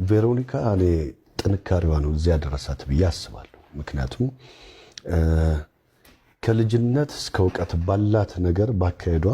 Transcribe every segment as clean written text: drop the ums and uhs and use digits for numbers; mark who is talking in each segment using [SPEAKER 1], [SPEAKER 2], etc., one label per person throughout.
[SPEAKER 1] ቬሮኒካ እኔ ጥንካሬዋ ነው እዚያ ደረሳት ብዬ አስባለሁ። ምክንያቱም ከልጅነት እስከ እውቀት ባላት ነገር ባካሄዷ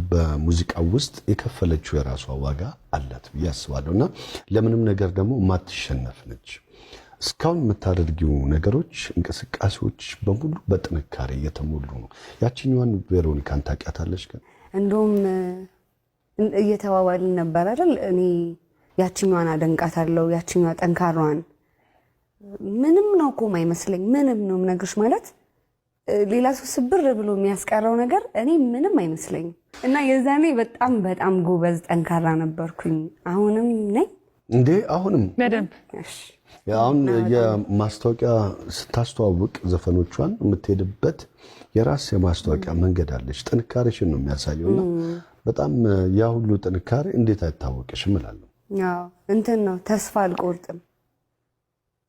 [SPEAKER 1] በሙዚቃው ውስጥ የከፈለችው የራሷ ዋጋ አላት ብዬ አስባለሁና ለምንም ነገር ደግሞ ማትሸነፍ ነች። እስካሁን የምታደርጊው ነገሮች እንቅስቃሴዎች በሙሉ በጥንካሬ የተሞሉ ነው። ያቺኛዋን ቬሮኒካን ታውቂያታለሽ? ግን
[SPEAKER 2] እንደውም እየተዋዋልን ነበር አይደል? እኔ ያቺኛዋን አደንቃታለሁ፣ ያቺኛዋ ጠንካራዋን ምንም ነው እኮ የማይመስለኝ። ምንም ነው የምነግርሽ ማለት ሌላ ሰው ስብር ብሎ የሚያስቀረው ነገር እኔ ምንም አይመስለኝም። እና የዛኔ በጣም በጣም ጎበዝ ጠንካራ ነበርኩኝ። አሁንም ነኝ
[SPEAKER 1] እንዴ? አሁንም
[SPEAKER 3] በደንብ
[SPEAKER 1] አሁን የማስታወቂያ ስታስተዋውቅ ዘፈኖቿን የምትሄድበት የራስ የማስታወቂያ መንገድ አለች። ጥንካሬሽን ነው የሚያሳየውና በጣም ያ ሁሉ ጥንካሬ እንዴት አይታወቅሽም እላለሁ።
[SPEAKER 2] አዎ እንትን ነው ተስፋ አልቆርጥም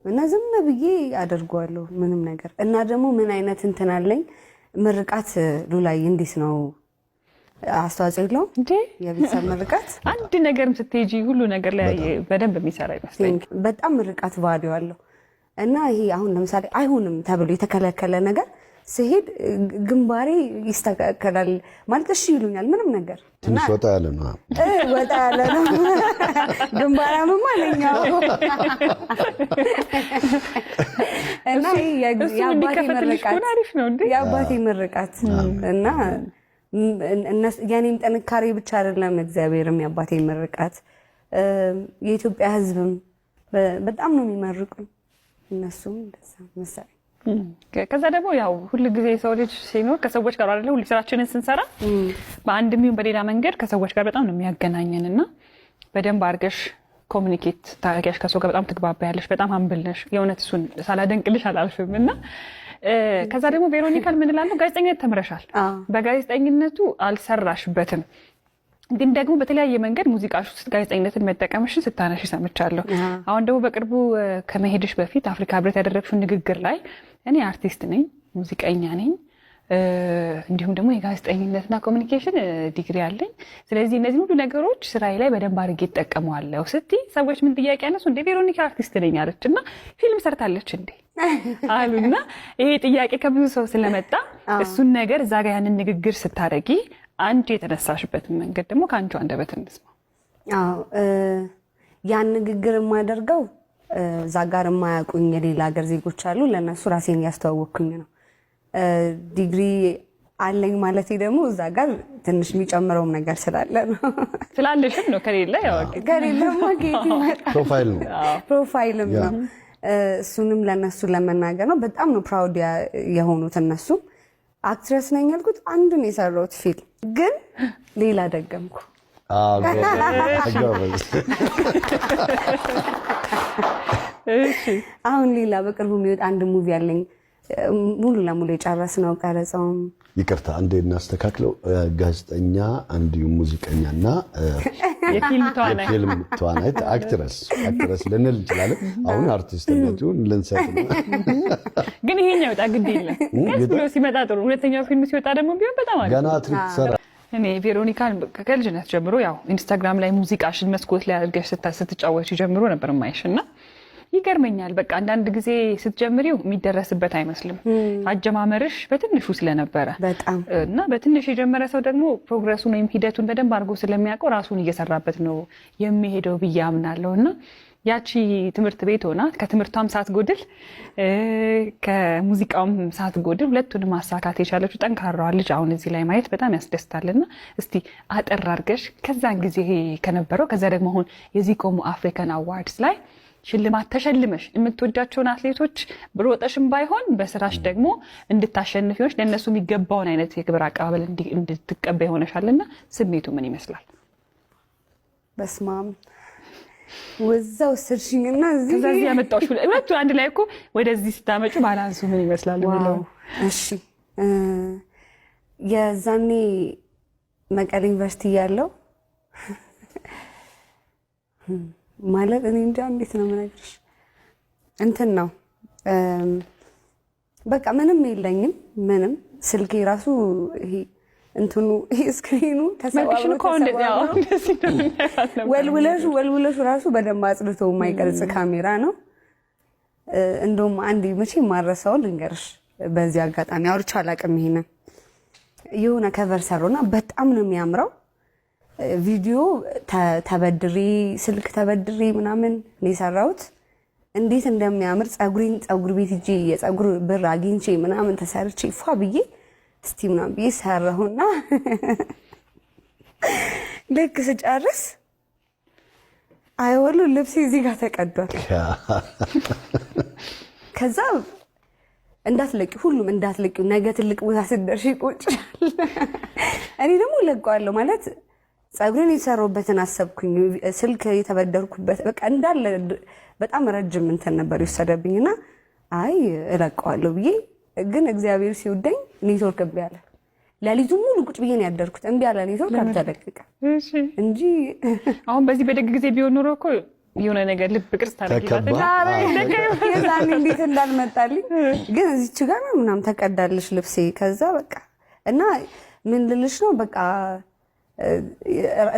[SPEAKER 2] እና ዝም ብዬ አደርገዋለሁ ምንም ነገር። እና ደግሞ ምን አይነት እንትን አለኝ ምርቃት ሉላይ እንዴት ነው አስተዋጽኦ የለውም እንዴ? የቤተሰብ ምርቃት
[SPEAKER 3] አንድ ነገርም ስትሄጂ ሁሉ ነገር ላይ በደንብ የሚሰራ ይመስለኝ።
[SPEAKER 2] በጣም ምርቃት ቫልዩ አለው። እና ይሄ አሁን ለምሳሌ አይሆንም ተብሎ የተከለከለ ነገር ሲሄድ ግንባሬ ይስተካከላል ማለት እሺ ይሉኛል። ምንም ነገር
[SPEAKER 1] ትንሽ ወጣ ያለ ነው
[SPEAKER 2] ወጣ ያለ ነው ግንባራም ማለኛው እና የአባቴ ምርቃት እና የኔም ጥንካሬ ብቻ አይደለም እግዚአብሔርም የአባቴ ምርቃት የኢትዮጵያ ሕዝብም በጣም ነው የሚመርቁኝ እነሱም እንደዛ መሰለኝ።
[SPEAKER 3] ከዛ ደግሞ ያው ሁሉ ጊዜ ሰው ልጅ ሲኖር ከሰዎች ጋር አይደለ ሁሉ ስራችንን ስንሰራ በአንድም ይሁን በሌላ መንገድ ከሰዎች ጋር በጣም ነው የሚያገናኘንና በደንብ አድርገሽ ኮሙኒኬት ታደርጊያለሽ ከሰው ጋር በጣም ትግባባያለሽ። በጣም አምብል ነሽ። የእውነት እሱን ሳላደንቅልሽ አላልፍምና ከዛ ደግሞ ቬሮኒካን ምን እላለሁ ጋዜጠኝነት ተምረሻል። በጋዜጠኝነቱ አልሰራሽበትም ግን ደግሞ በተለያየ መንገድ ሙዚቃሽ ውስጥ ጋዜጠኝነትን መጠቀምሽን ስታነሽ ሰምቻለሁ። አሁን ደግሞ በቅርቡ ከመሄድሽ በፊት አፍሪካ ህብረት ያደረግሽው ንግግር ላይ እኔ አርቲስት ነኝ፣ ሙዚቀኛ ነኝ፣ እንዲሁም ደግሞ የጋዜጠኝነትና ኮሙኒኬሽን ዲግሪ አለኝ። ስለዚህ እነዚህ ሁሉ ነገሮች ስራዬ ላይ በደንብ አድርጌ እጠቀመዋለሁ ስትይ ሰዎች ምን ጥያቄ ያነሱ እንደ ቬሮኒካ አርቲስት ነኝ አለችና ፊልም ሰርታለች እንዴ አሉና ይሄ ጥያቄ ከብዙ ሰው ስለመጣ እሱን ነገር እዛ ጋር ያንን ንግግር ስታደርጊ አንቺ የተነሳሽበትን መንገድ ደግሞ ከአንቺ አንደበት እንስማ።
[SPEAKER 2] አዎ ያን ንግግር የማደርገው እዛ ጋር የማያውቁኝ የሌላ ሀገር ዜጎች አሉ። ለእነሱ ራሴን ያስተዋወቅኩኝ ነው። ዲግሪ አለኝ ማለት ደግሞ እዛ ጋር ትንሽ የሚጨምረውም ነገር ስላለ ነው።
[SPEAKER 3] ስላለሽም ነው። ከሌለ ያው
[SPEAKER 2] ከሌለማ ጌት ይመጣል። ፕሮፋይልም ነው። እሱንም ለእነሱ ለመናገር ነው። በጣም ነው ፕራውድ የሆኑት እነሱ። አክትረስ ነኝ ያልኩት አንዱን የሰራሁት ፊልም ግን ሌላ ደገምኩ። አሁን ሌላ በቅርቡ የሚወጣ አንድ ሙቪ አለኝ ሙሉ ለሙሉ የጨረስነው ቀረጻውም።
[SPEAKER 1] ይቅርታ አንዴ እናስተካክለው። ጋዜጠኛ እንዲሁም ሙዚቀኛና
[SPEAKER 3] የፊልም
[SPEAKER 1] ተዋናይት አክትረስ ልንል እንችላለን። አሁን አርቲስትነቱን ልንሰጥ ነው።
[SPEAKER 3] ግን ይሄኛው ወጣ ግድ የለም ቀስ ብሎ ሲመጣ ጥሩ። ሁለተኛው ፊልም ሲወጣ ደግሞ ቢሆን በጣም አሪፍ
[SPEAKER 1] ገና ትሪክ ሰራ።
[SPEAKER 3] እኔ ቬሮኒካን ከልጅነት ጀምሮ ያው ኢንስታግራም ላይ ሙዚቃሽን መስኮት ላይ አድርገሽ ስትጫወቺ ጀምሮ ነበር ማይሽና ይገርመኛል። በቃ አንዳንድ ጊዜ ስትጀምሪው የሚደረስበት አይመስልም። አጀማመርሽ በትንሹ ስለነበረ
[SPEAKER 2] በጣም
[SPEAKER 3] እና በትንሽ የጀመረ ሰው ደግሞ ፕሮግረሱን ወይም ሂደቱን በደንብ አድርጎ ስለሚያውቀው ራሱን እየሰራበት ነው የሚሄደው ብዬ አምናለሁና ያቺ ትምህርት ቤት ሆና ከትምህርቷም ሳትጎድል ከሙዚቃውም ሳትጎድል ሁለቱንም ማሳካት የቻለችው ጠንካራዋ ልጅ አሁን እዚህ ላይ ማየት በጣም ያስደስታልና እስቲ አጠር አድርገሽ ከዛን ጊዜ ከነበረው ከዛ ደግሞ አሁን የዚኮሙ አፍሪካን አዋርድስ ላይ ሽልማት ተሸልመሽ የምትወዳቸውን አትሌቶች ብሮጠሽም ባይሆን በስራሽ ደግሞ እንድታሸንፊዎች ለነሱ የሚገባውን አይነት የክብር አቀባበል እንድትቀበይ ሆነሻልና ስሜቱ ምን ይመስላል?
[SPEAKER 2] በስማም ወዛው ስርሽኝና
[SPEAKER 3] እዚህ ያመጣውሽ ሁለቱ አንድ ላይ እኮ ወደዚህ ስታመጩ ባላንሱ ምን ይመስላል ነው?
[SPEAKER 2] እሺ የዛኔ መቀሌ ዩኒቨርሲቲ ያለው ማለት እኔ እንጃ እንዴት ነው የምነግርሽ እንትን ነው በቃ ምንም የለኝም። ምንም ስልኬ ራሱ ይሄ እንትኑ ስክሪኑ ወልውለሹ ራሱ በደንብ አጽድቶ የማይቀርጽ ካሜራ ነው። እንደውም አንዴ መቼ ማረሳው ልንገርሽ፣ በዚህ አጋጣሚ አውርቼ አላውቅም። ይሄንን የሆነ ከቨር ሰሩና በጣም ነው የሚያምረው። ቪዲዮ ተበድሪ ስልክ ተበድሪ ምናምን ነው የሰራሁት። እንዴት እንደሚያምር ፀጉር ቤት ሂጄ የፀጉር ብር አግኝቼ ምናምን ተሰርቼ ፏ ብዬ እስቲ ምናምን ብዬ ሰራሁና ልክ ስጨርስ አይወሉ ልብሴ እዚህ ጋር ተቀዷል። ከዛ ሁሉም እንዳትለቂው ነገ ትልቅ ቦታ ስትደርሺ ይቆጭሻል። እኔ ደግሞ ለቀዋለሁ ማለት ፀጉሬን የተሰራሁበትን አሰብኩኝ፣ ስልክ የተበደርኩበት በቃ እንዳለ በጣም ረጅም እንትን ነበር የወሰደብኝና አይ እለቀዋለሁ ብዬ ግን እግዚአብሔር ሲወደኝ ኔትወርክ እምቢ አለ። ለሊቱን ሙሉ ቁጭ ብዬ ነው ያደርኩት። እምቢ አለ ኔትወርክ አልተለቀቀ እንጂ
[SPEAKER 3] አሁን በዚህ በደግ ጊዜ ቢሆን ኖሮ እኮ የሆነ ነገር ልብ ቅርጽ ታደርጊላት
[SPEAKER 2] የዛኔ እንዴት እንዳልመጣልኝ ግን እዚች ጋር ምናምን ተቀዳልሽ ልብሴ። ከዛ በቃ እና ምን ልልሽ ነው በቃ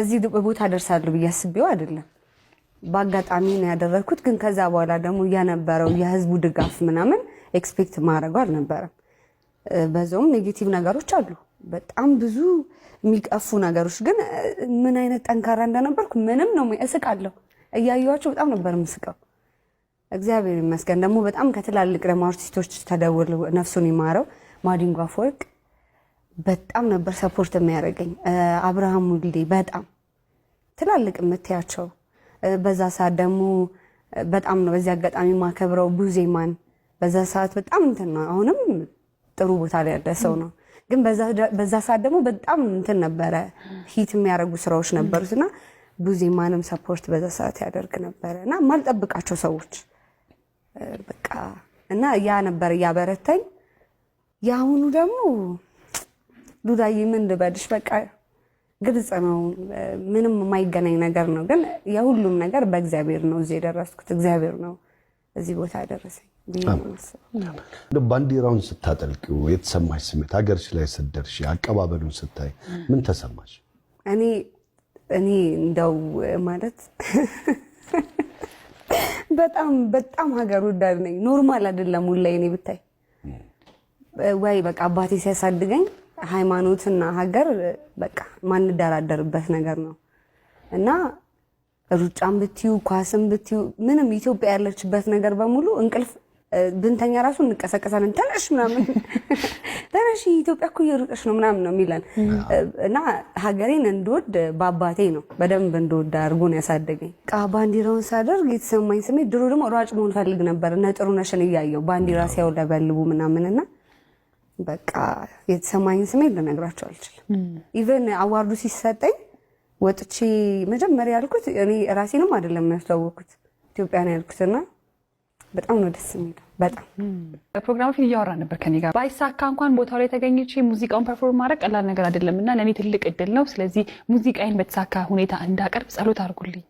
[SPEAKER 2] እዚህ ቦታ ደርሳለሁ ብዬ አስቤው አይደለም፣ በአጋጣሚ ነው ያደረኩት። ግን ከዛ በኋላ ደግሞ ያነበረው የህዝቡ ድጋፍ ምናምን ኤክስፔክት ማድረግ አልነበረም። በዛውም ኔጌቲቭ ነገሮች አሉ፣ በጣም ብዙ የሚቀፉ ነገሮች። ግን ምን አይነት ጠንካራ እንደነበርኩ ምንም ነው እስቃለሁ። እያየኋቸው በጣም ነበር የምስቀው። እግዚአብሔር ይመስገን ደግሞ በጣም ከትላልቅ ደግሞ አርቲስቶች ተደውለው ነፍሱን ይማረው ማዲንጎ አፈወርቅ በጣም ነበር ሰፖርት የሚያደርገኝ። አብርሃም ሙልዴ በጣም ትላልቅ የምትያቸው በዛ ሰዓት ደግሞ በጣም ነው በዚህ አጋጣሚ ማከብረው ቡዜማን በዛ ሰዓት በጣም እንትን ነው። አሁንም ጥሩ ቦታ ላይ ያለ ሰው ነው። ግን በዛ ሰዓት ደግሞ በጣም እንትን ነበረ ሂት የሚያደርጉ ስራዎች ነበሩትና ቡዜማንም ሰፖርት በዛ ሰዓት ያደርግ ነበረ እና ማልጠብቃቸው ሰዎች በቃ እና ያ ነበር ያበረታኝ። ያሁኑ ደግሞ ዱዳዬ ምን ልበልሽ በቃ ግልጽ ነው፣ ምንም የማይገናኝ ነገር ነው። ግን የሁሉም ነገር በእግዚአብሔር ነው እዚህ የደረስኩት። እግዚአብሔር ነው እዚህ ቦታ ያደረሰኝ።
[SPEAKER 1] ባንዲራውን ስታጠልቂው የተሰማሽ ስሜት፣ ሀገርሽ ላይ ስትደርሺ አቀባበሉን ስታይ ምን ተሰማሽ? እኔ እንደው ማለት በጣም ሀገር ወዳድ ነኝ። ኖርማል አይደለም ሁላ እኔ ብታይ ወይ በቃ አባቴ ሲያሳድገኝ ሃይማኖትና ሀገር በቃ ማንደራደርበት ነገር ነው እና ሩጫም ብትዩ ኳስም ብትዩ ምንም ኢትዮጵያ ያለችበት ነገር በሙሉ እንቅልፍ ብንተኛ ራሱ እንቀሰቀሳለን። ተነሽ ምናምን ተነሽ ኢትዮጵያ እኮ እየሮጠሽ ነው ምናምን ነው የሚለን እና ሀገሬን እንድወድ በአባቴ ነው በደንብ እንድወድ አድርጎ ነው ያሳደገኝ። ባንዲራውን ሳደርግ የተሰማኝ ስሜት ድሮ ደግሞ ሯጭ መሆን ፈልግ ነበር እነ ጥሩነሽን እያየሁ ባንዲራ ሲያውለበልቡ ምናምንና በቃ የተሰማኝ ስሜት ልነግራቸው አልችልም። ኢቨን አዋርዱ ሲሰጠኝ ወጥቼ መጀመሪያ ያልኩት እኔ ራሴንም አይደለም ያስተዋወቅኩት ኢትዮጵያን ያልኩትና በጣም ነው ደስ የሚለው። በጣም
[SPEAKER 3] ፕሮግራሞችን እያወራ ነበር ከኔ ጋር ባይሳካ እንኳን ቦታው ላይ ተገኝቼ ሙዚቃውን ፐርፎርም ማድረግ ቀላል ነገር አይደለምና ለኔ ትልቅ እድል ነው። ስለዚህ ሙዚቃዬን በተሳካ ሁኔታ እንዳቀርብ ጸሎት አድርጉልኝ።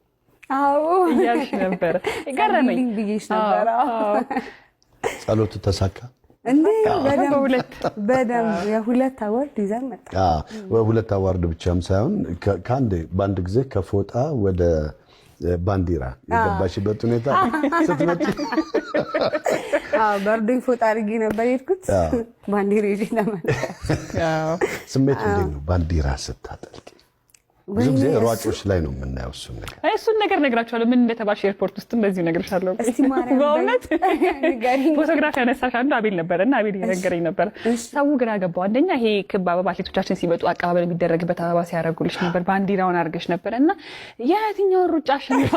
[SPEAKER 2] አዎ
[SPEAKER 3] እያልሽ ነበር። ገረመኝ
[SPEAKER 2] ብዬሽ ነበር።
[SPEAKER 1] ጸሎቱ ተሳካ
[SPEAKER 2] እንዴ? በደንብ የሁለት አዋርድ ይዘን መጣ።
[SPEAKER 1] ሁለት አዋርድ ብቻም ሳይሆን በአንድ ጊዜ ከፎጣ ወደ ባንዲራ የገባሽበት ሁኔታ ስትመጪ
[SPEAKER 2] በርዶኝ ፎጣ አድርጌ ነበር የሄድኩት። ባንዲራ ይዤ ነበር።
[SPEAKER 1] ስሜቱ እንዴት ነው ባንዲራ ስታጠልቂ? ብዙ ጊዜ ሯጮች ላይ ነው የምናየው እሱን ነገር ነግራቸዋለሁ። ምን እንደተባልሽ ኤርፖርት ውስጥም በዚሁ ነግርሻለሁ። በእውነት ፎቶግራፍ ያነሳሽ አንዱ አቤል ነበረና አቤል እየነገረኝ ነበር። ሰው ግራ ገባው። አንደኛ ይሄ ክብ አበባ አትሌቶቻችን ሲመጡ አቀባበል የሚደረግበት አበባ ሲያደርጉልሽ ነበር፣ ባንዲራውን አድርገሽ ነበርና የትኛውን ሩጫ አሸንፋ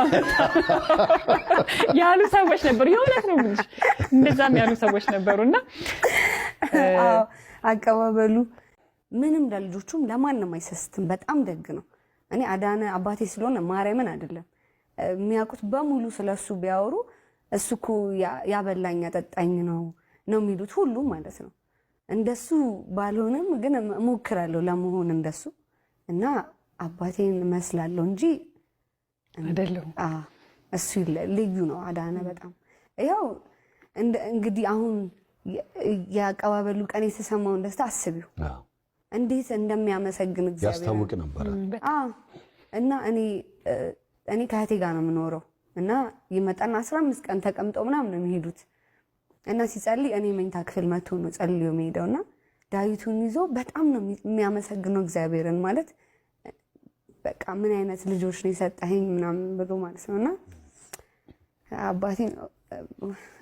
[SPEAKER 1] ያሉ ሰዎች ነበሩ። የእውነት ነው የምልሽ እንደዛም ያሉ ሰዎች ነበሩና
[SPEAKER 2] አቀባበሉ ምንም ለልጆቹም ለማንም አይሰስትም። በጣም ደግ ነው። እኔ አዳነ አባቴ ስለሆነ ማርያምን አይደለም የሚያውቁት በሙሉ ስለሱ ቢያወሩ እሱ እኮ ያበላኝ ያጠጣኝ ነው የሚሉት ሁሉ ማለት ነው። እንደሱ ባልሆነም ግን እሞክራለሁ ለመሆን እንደሱ እና አባቴን መስላለሁ እንጂ
[SPEAKER 3] አይደለም።
[SPEAKER 2] እሱ ልዩ ነው አዳነ በጣም ያው እንግዲህ አሁን ያቀባበሉ ቀን የተሰማውን ደስታ አስቢው። እንዴት እንደሚያመሰግን እግዚአብሔር
[SPEAKER 1] ያስታውቅ ነበር።
[SPEAKER 2] እና እኔ ከእህቴ ጋር ነው የምኖረው እና ይመጣና 15 ቀን ተቀምጠው ምናምን ነው የሚሄዱት እና ሲጸልይ እኔ መኝታ ክፍል መጥቶ ነው ጸልዮ የሚሄደውና ዳዊቱን ይዞ በጣም ነው የሚያመሰግነው እግዚአብሔርን ማለት በቃ ምን አይነት ልጆች ነው የሰጠኸኝ ምናምን ብሎ ማለት ነውና አባቴን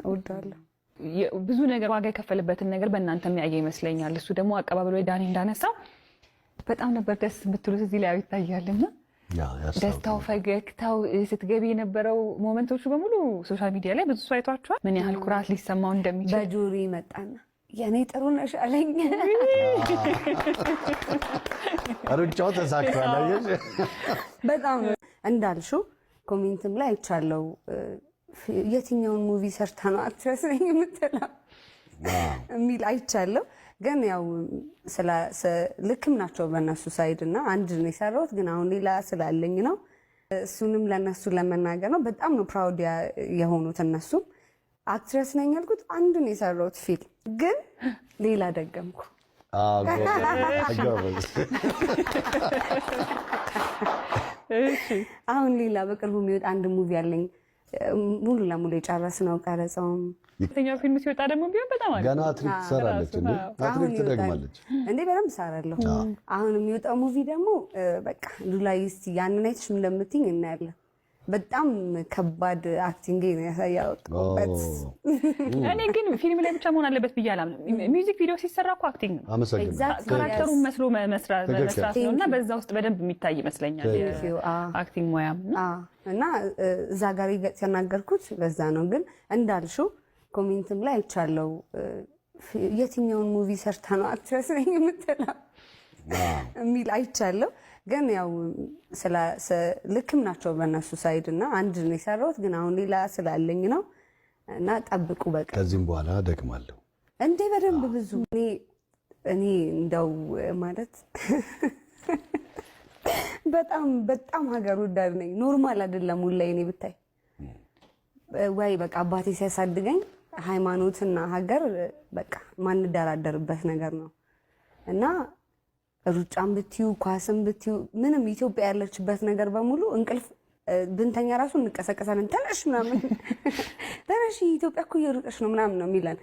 [SPEAKER 2] እወዳለሁ።
[SPEAKER 3] ብዙ ነገር ዋጋ የከፈለበትን ነገር በእናንተ የሚያየ ይመስለኛል። እሱ ደግሞ አቀባበሉ ዳኒ እንዳነሳው በጣም ነበር ደስ የምትሉት እዚህ ላይ ይታያልና ደስታው፣ ፈገግታው ስትገቢ የነበረው ሞመንቶቹ በሙሉ ሶሻል ሚዲያ ላይ ብዙ ሰው አይቷቸዋል። ምን ያህል ኩራት ሊሰማው እንደሚችል
[SPEAKER 2] በጆሪ መጣና የኔ ጥሩ ነሽ አለኝ።
[SPEAKER 1] ሩጫው ተሳክቷል። አየሽ
[SPEAKER 2] በጣም እንዳልሽው ኮሜንትም ላይ አይቻለው የትኛውን ሙቪ ሰርታ ነው አክትረስ ነኝ የምትለው የሚል አይቻለው። ግን ያው ልክም ናቸው በእነሱ ሳይድ እና አንድ ነው የሰራሁት ግን አሁን ሌላ ስላለኝ ነው እሱንም ለነሱ ለመናገር ነው። በጣም ነው ፕራውድ የሆኑት እነሱም። አክትረስ ነኝ ያልኩት አንድ ነው የሰራሁት ፊልም ግን ሌላ ደገምኩ። አሁን ሌላ በቅርቡ የሚወጣ አንድ ሙቪ አለኝ ሙሉ ለሙሉ የጨረስነው ቀረጻውም።
[SPEAKER 3] የትኛው ፊልም ሲወጣ ደግሞ ቢሆን በጣም አለ
[SPEAKER 1] ገና አትሪክ ትሰራለች እንዴ? አትሪክ ትደግማለች
[SPEAKER 2] እንዴ? በደንብ እሰራለሁ። አሁን የሚወጣው ሙቪ ደግሞ በቃ ሉላዬ እስቲ ያንን አይተሽ እንደምትይኝ እናያለን። በጣም ከባድ አክቲንግ ነው ያሳያውበት።
[SPEAKER 3] እኔ ግን ፊልም ላይ ብቻ መሆን አለበት ብዬ አላምንም። ሚውዚክ ቪዲዮ ሲሰራ እኮ አክቲንግ ነው። ካራክተሩን መስሎ መስራት ነውና በዛ ውስጥ በደንብ የሚታይ ይመስለኛል አክቲንግ ሙያም
[SPEAKER 2] እና እዛ ጋር የተናገርኩት በዛ ነው። ግን እንዳልሽው ኮሜንትም ላይ አይቻለው የትኛውን ሙቪ ሰርታ ነው አክትረስ ነኝ የምትለው የሚል አይቻለው። ግን ያው ልክም ናቸው በእነሱ ሳይድ እና አንድ ነው የሰራሁት ግን አሁን ሌላ ስላለኝ ነው እና ጠብቁ። በቃ
[SPEAKER 1] ከዚህም በኋላ ደግማለሁ
[SPEAKER 2] እንዴ በደንብ ብዙ እኔ እንደው ማለት በጣም ሀገር ወዳድ ነኝ። ኖርማል አይደለም ሁላይ እኔ ብታይ ወይ በቃ አባቴ ሲያሳድገኝ ሃይማኖትና ሀገር በቃ ማንደራደርበት ነገር ነው እና ሩጫም ብትዩ ኳስም ብትዩ ምንም ኢትዮጵያ ያለችበት ነገር በሙሉ እንቅልፍ ብንተኛ ራሱ እንቀሰቀሳለን። ተነሽ ምናምን ተነሽ ኢትዮጵያ እኮ እየሩጠሽ ነው ምናምን ነው የሚለን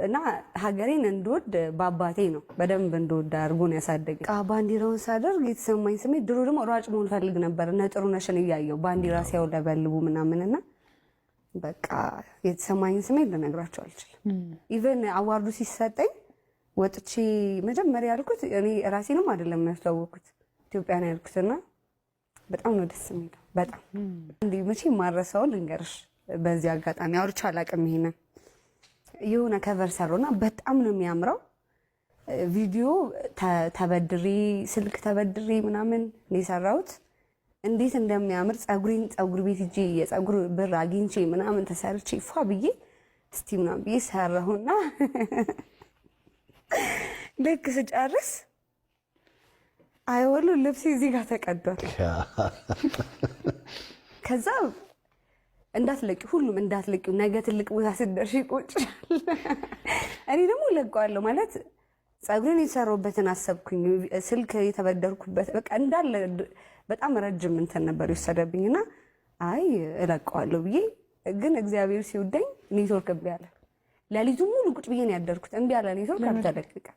[SPEAKER 2] እና ሀገሬን እንድወድ በአባቴ ነው በደንብ እንድወድ አድርጎ ነው ያሳደገኝ። ባንዲራውን ሳደርግ የተሰማኝ ስሜት ድሮ ደግሞ ሯጭ መሆን ፈልግ ነበር እነ ጥሩነሽን እያየሁ ባንዲራ ሲያውለበልቡ ምናምንና በቃ የተሰማኝ ስሜት ልነግራቸው አልችልም። ኢቨን አዋርዱ ሲሰጠኝ ወጥቼ መጀመሪያ ያልኩት እኔ ራሴንም አይደለም ያስተዋወቅኩት ኢትዮጵያ ነው ያልኩትና በጣም ነው ደስ የሚለው። በጣም እንዴ መቼ ማረሳው ልንገርሽ። በዚህ አጋጣሚ አውርቼ አላውቅም። ይሄንን የሆነ ከቨር ሰራውና በጣም ነው የሚያምረው። ቪዲዮ ተበድሪ ስልክ ተበድሪ ምናምን ነው የሰራሁት። እንዴት እንደሚያምር ፀጉር ቤት ሂጄ የፀጉር ብር አግኝቼ ምናምን ተሰርቼ ፏ ብዬ እስቲ ምናምን ብዬ ሰራሁና ልክ ስጨርስ አይወሉ ልብስ እዚህ ጋር ተቀዷል። ከዛ እንዳትለቂ ሁሉም እንዳትለቂ ነገ ትልቅ ቦታ ስትደርሺ ይቆጭሻል። እኔ ደግሞ ለቀዋለሁ ማለት ፀጉሬን የተሰራሁበትን አሰብኩኝ። ስልክ የተበደርኩበት በቃ እንዳለ በጣም ረጅም እንትን ነበር የወሰደብኝና አይ እለቀዋለሁ ብዬ ግን እግዚአብሔር ሲወደኝ ኔትወርክ እምቢ አለ። ለሊቱ ሙሉ ቁጭ ብዬ ነው ያደርኩት። እምቢ አለ ኔትወርክ አልተለቀቀ።